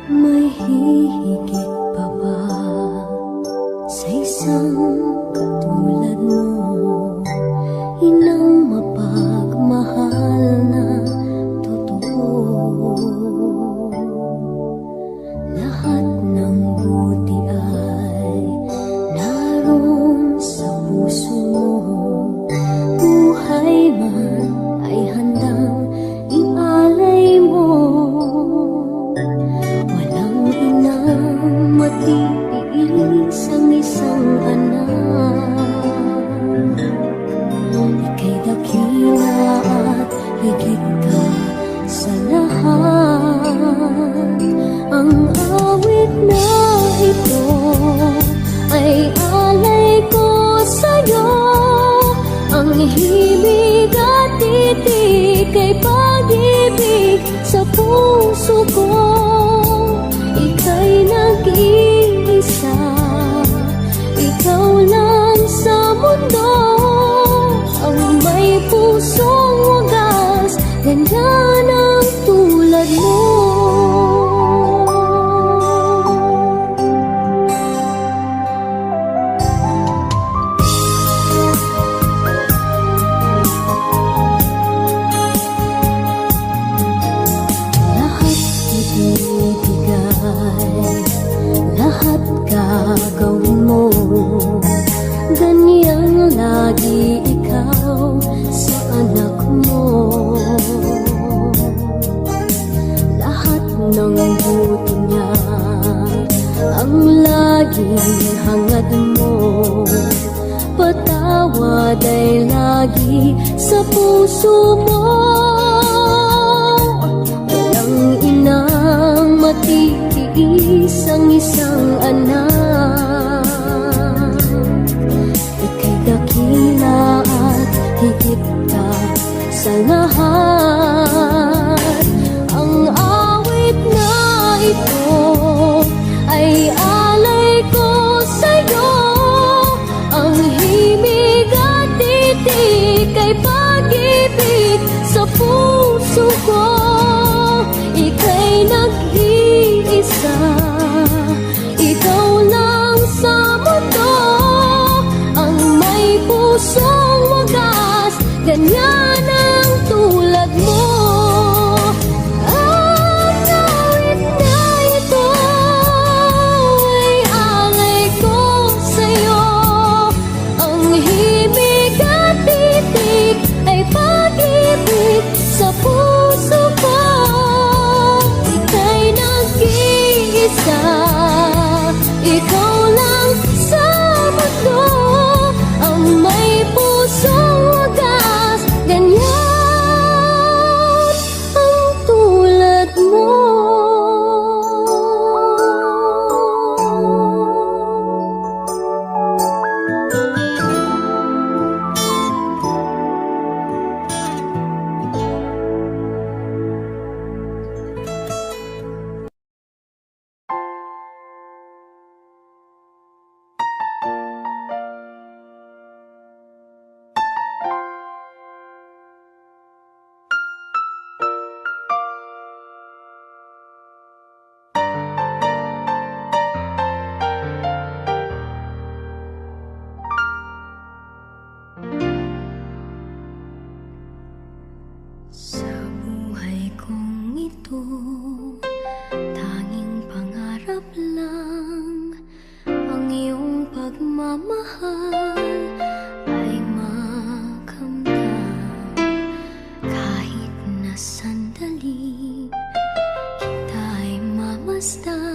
May hihigit pa ba sa isang katulad mo? Inang mapagmahal na totoo. Lahat ng buti ay naroon sa puso mo. Buhay man ay handang ialay mo. Walang inang matitiis ang isang anak. Ika'y dakila at higit ka sa lahat. Ang awit na ito ay alay ko sa'yo. Ang himig at titik ay pag-ibig sa puso ko. Ika'y nag-iisa, ikaw lang sa mundo. Ang may pusong wagas, ganyan ang tulad mo. Lahat gagawin mo, ganyan lagi ikaw sa anak mo. Lahat ng buto niya ang laging hangad mo. Patawad ay lagi sa puso mo. Walang inang matitiis ang isang anak. Ika'y dakila at higit ka sa lahat. Ang awit na ito ay alay ko sa'yo. Ang himig at titik ay pag-ibig sa puso ko. Ika'y nag-iisa, ikaw lang sa mundo. Ang may pusong wagas, ganyan ang tulad mo. Ang awit na ito ay alay ko sa'yo. Ang himig at titik ay pag-ibig sa puso ko. Ika'y nag-iisa, ikaw lang sa mundo. Ang may pusong wagas, ganyan ang tulad mo. Sa buhay kong ito, tanging pangarap lang ang iyong pagmamahal ay makamtan. Kahit na sandali kita'y mamasdan.